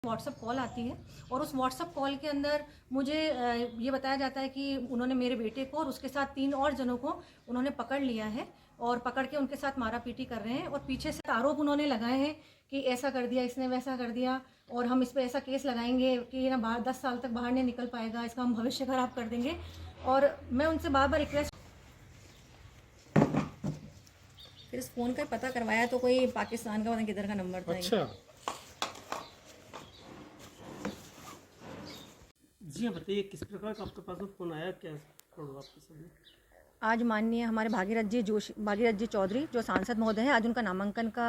WhatsApp call आती है और उस व्हाट्सअप कॉल के अंदर मुझे ये बताया जाता है कि उन्होंने मेरे बेटे को और उसके साथ 3 और जनों को उन्होंने पकड़ लिया है और पकड़ के उनके साथ मारा पीटी कर रहे हैं और पीछे से आरोप उन्होंने लगाए हैं कि ऐसा कर दिया इसने, वैसा कर दिया और हम इस पर ऐसा केस लगाएंगे कि ये ना बाहर 10 साल तक बाहर नहीं निकल पाएगा, इसका हम भविष्य खराब कर देंगे। और मैं उनसे बार बार रिक्वेस्ट, फिर इस फ़ोन का पता करवाया तो कोई पाकिस्तान का पता नहीं किधर का नंबर था। अच्छा जी हाँ, बताइए किस प्रकार का आपके पास में फ़ोन आया, क्या आपके सामने? आज माननीय हमारे भागीरथ जी चौधरी जो सांसद महोदय हैं, आज उनका नामांकन का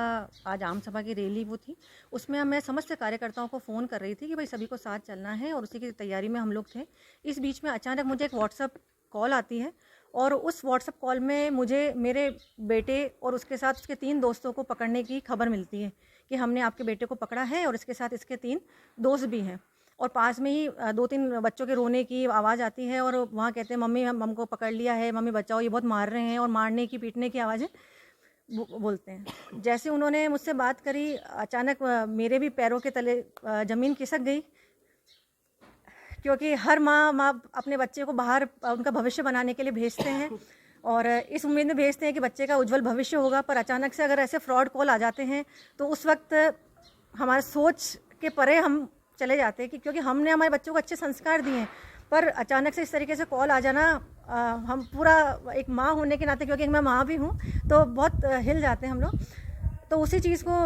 आज आम सभा की रैली वो थी, उसमें मैं समस्त कार्यकर्ताओं को फ़ोन कर रही थी कि भाई सभी को साथ चलना है और उसी की तैयारी में हम लोग थे। इस बीच में अचानक मुझे एक व्हाट्सअप कॉल आती है और उस व्हाट्सअप कॉल में मुझे मेरे बेटे और उसके साथ उसके 3 दोस्तों को पकड़ने की खबर मिलती है कि हमने आपके बेटे को पकड़ा है और इसके साथ इसके 3 दोस्त भी हैं। और पास में ही 2-3 बच्चों के रोने की आवाज़ आती है और वहाँ कहते हैं मम्मी हमको पकड़ लिया है, मम्मी बचाओ, ये बहुत मार रहे हैं, और मारने की पीटने की आवाज़ें बोलते हैं। जैसे उन्होंने मुझसे बात करी, अचानक मेरे भी पैरों के तले ज़मीन खिसक गई, क्योंकि हर माँ अपने बच्चे को बाहर उनका भविष्य बनाने के लिए भेजते हैं और इस उम्मीद में भेजते हैं कि बच्चे का उज्जवल भविष्य होगा। पर अचानक से अगर ऐसे फ्रॉड कॉल आ जाते हैं तो उस वक्त हमारे सोच के परे हम चले जाते हैं कि क्योंकि हमने हमारे बच्चों को अच्छे संस्कार दिए हैं, पर अचानक से इस तरीके से कॉल आ जाना, हम पूरा एक माँ होने के नाते, क्योंकि मैं माँ भी हूँ, तो बहुत हिल जाते हैं हम लोग। तो उसी चीज़ को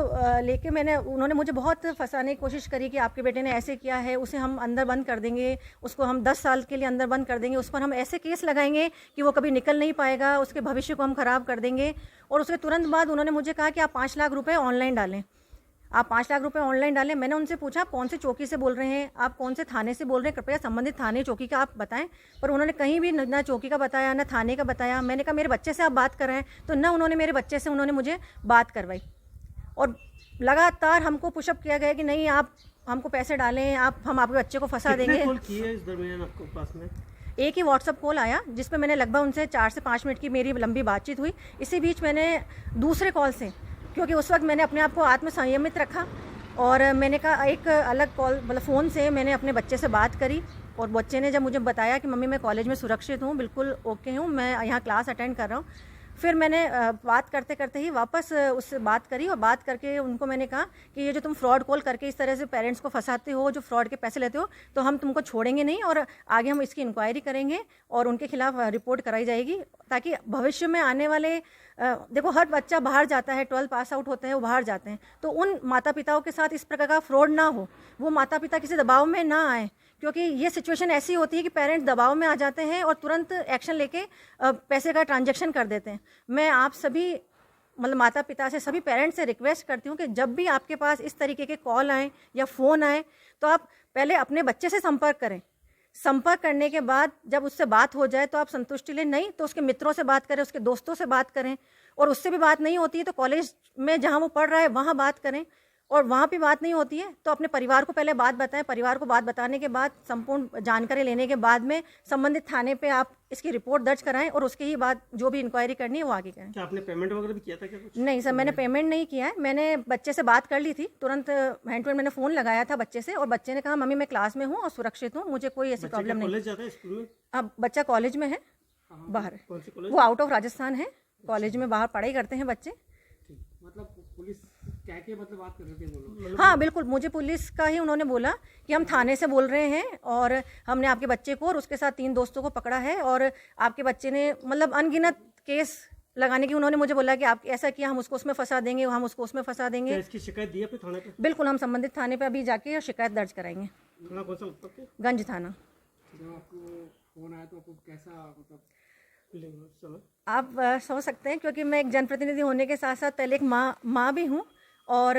लेके उन्होंने मुझे बहुत फंसाने की कोशिश करी कि आपके बेटे ने ऐसे किया है, उसे हम अंदर बंद कर देंगे, उसको हम 10 साल के लिए अंदर बंद कर देंगे, उस पर हम ऐसे केस लगाएंगे कि वो कभी निकल नहीं पाएगा, उसके भविष्य को हम ख़राब कर देंगे। और उसके तुरंत बाद उन्होंने मुझे कहा कि आप 5 लाख रुपये ऑनलाइन डालें, आप 5 लाख रुपए ऑनलाइन डालें। मैंने उनसे पूछा आप कौन से चौकी से बोल रहे हैं, आप कौन से थाने से बोल रहे हैं, कृपया संबंधित थाने चौकी का आप बताएं। पर उन्होंने कहीं भी ना चौकी का बताया ना थाने का बताया। मैंने कहा मेरे बच्चे से आप बात कर रहे हैं, तो ना उन्होंने मेरे बच्चे से उन्होंने मुझे बात करवाई और लगातार हमको पुशअप किया गया कि नहीं आप हमको पैसे डालें, हम आपके बच्चे को फंसा देंगे। कॉल किए इस दरमियान आपके पास में? एक ही व्हाट्सअप कॉल आया जिसमें मैंने लगभग उनसे 4 से 5 मिनट की मेरी लंबी बातचीत हुई। इसी बीच मैंने दूसरे कॉल से, क्योंकि उस वक्त मैंने अपने आप को आत्मसंयमित रखा और मैंने कहा एक अलग कॉल मतलब फ़ोन से मैंने अपने बच्चे से बात करी और बच्चे ने जब मुझे बताया कि मम्मी मैं कॉलेज में सुरक्षित हूँ, बिल्कुल ओके हूँ, मैं यहाँ क्लास अटेंड कर रहा हूँ, फिर मैंने बात करते करते ही वापस उससे बात करी और बात करके उनको मैंने कहा कि ये जो तुम फ्रॉड कॉल करके इस तरह से पेरेंट्स को फंसाते हो, जो फ्रॉड के पैसे लेते हो, तो हम तुमको छोड़ेंगे नहीं और आगे हम इसकी इंक्वायरी करेंगे और उनके खिलाफ रिपोर्ट कराई जाएगी, ताकि भविष्य में आने वाले देखो हर बच्चा बाहर जाता है, 12 पास आउट होते हैं, वो बाहर जाते हैं, तो उन माता पिताओं के साथ इस प्रकार का फ्रॉड ना हो, वो माता पिता किसी दबाव में ना आए, क्योंकि ये सिचुएशन ऐसी होती है कि पेरेंट्स दबाव में आ जाते हैं और तुरंत एक्शन लेके पैसे का ट्रांजैक्शन कर देते हैं। मैं आप सभी मतलब माता पिता से, सभी पेरेंट्स से रिक्वेस्ट करती हूँ कि जब भी आपके पास इस तरीके के कॉल आए या फ़ोन आए तो आप पहले अपने बच्चे से संपर्क करें। संपर्क करने के बाद जब उससे बात हो जाए तो आप संतुष्टि लें, नहीं तो उसके मित्रों से बात करें, उसके दोस्तों से बात करें, और उससे भी बात नहीं होती है तो कॉलेज में जहाँ वो पढ़ रहा है वहाँ बात करें, और वहाँ भी बात नहीं होती है तो अपने परिवार को पहले बात बताएं। परिवार को बात बताने के बाद संपूर्ण जानकारी लेने के बाद में संबंधित थाने पे आप इसकी रिपोर्ट दर्ज कराएं और उसके ही बाद जो भी इंक्वायरी करनी है वो आगे करें। क्या आपने पेमेंट वगैरह भी किया था क्या कुछ? नहीं सर, मैंने पेमेंट नहीं किया है। मैंने बच्चे से बात कर ली थी, तुरंत हैंड टू हैंड मैंने फ़ोन लगाया था बच्चे से और बच्चे ने कहा मम्मी मैं क्लास में हूँ और सुरक्षित हूँ, मुझे कोई ऐसी प्रॉब्लम नहीं। कॉलेज जाता है स्कूल में? अब बच्चा कॉलेज में है, बाहर, कौन सी कॉलेज? वो आउट ऑफ राजस्थान है, कॉलेज में बाहर पढ़ाई करते हैं बच्चे। मतलब पुलिस क्या के मतलब बात कर रहे थे वो लोग? हाँ बिल्कुल, मुझे पुलिस का ही उन्होंने बोला कि हम थाने से बोल रहे हैं और हमने आपके बच्चे को और उसके साथ 3 दोस्तों को पकड़ा है और आपके बच्चे ने मतलब अनगिनत केस लगाने की उन्होंने मुझे बोला कि आप ऐसा किया, हम उसको उसमें फंसा देंगे, हम उसको उसमें फंसा देंगे। क्या इसकी शिकायत दी आपने थाने पे? बिल्कुल, हम संबंधित थाने पे अभी जाके शिकायत दर्ज कराएंगे। थाना कौन सा लगता है? गंज थाना। जब आपको फोन आया तो आपको कैसा मतलब आप समझ सकते हैं, क्योंकि मैं एक जनप्रतिनिधि होने के साथ साथ पहले एक माँ भी हूँ, और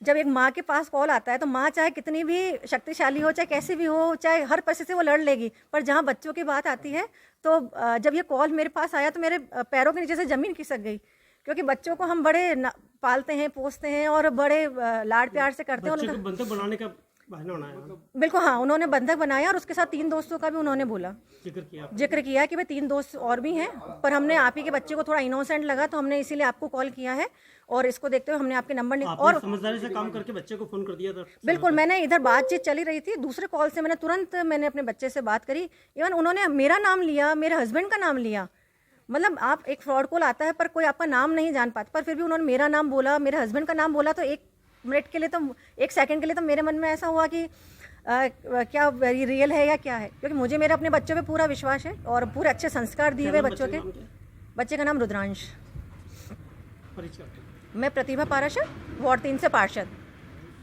जब एक माँ के पास कॉल आता है तो माँ चाहे कितनी भी शक्तिशाली हो, चाहे कैसी भी हो, चाहे हर परिस्थिति से वो लड़ लेगी, पर जहाँ बच्चों की बात आती है तो जब ये कॉल मेरे पास आया तो मेरे पैरों के नीचे से ज़मीन खिसक गई, क्योंकि बच्चों को हम बड़े पालते हैं, पोसते हैं और बड़े लाड प्यार से करते हैं। बच्चे को बनते बनाने का बहाना बनाया, बिल्कुल हाँ, उन्होंने बंधक बनाया और उसके साथ 3 दोस्तों का भी उन्होंने बोला, जिक्र किया कि भाई 3 दोस्त और भी हैं, पर हमने आप ही के बच्चे को थोड़ा इनोसेंट लगा तो हमने इसीलिए आपको कॉल किया है और इसको देखते हुए हमने आपके नंबर और समझदारी से काम करके बच्चे को फोन कर दिया था। बिल्कुल, मैंने इधर बातचीत चली रही थी, दूसरे कॉल से मैंने तुरंत अपने बच्चे से बात करी। इवन उन्होंने मेरा नाम लिया, मेरे हस्बैंड का नाम लिया। मतलब आप एक फ्रॉड कॉल आता है पर कोई आपका नाम नहीं जान पाता, पर फिर भी उन्होंने मेरा नाम बोला, मेरे हस्बैंड का नाम बोला, तो 1 मिनट के लिए तो 1 सेकंड के लिए तो मेरे मन में ऐसा हुआ कि क्या रियल है या क्या है, क्योंकि मुझे मेरे अपने बच्चों पे पूरा विश्वास है और पूरे अच्छे संस्कार दिए हुए बच्चों के। बच्चे का नाम रुद्रांश। मैं प्रतिभा पाराशर, वार्ड 3 से पार्षद।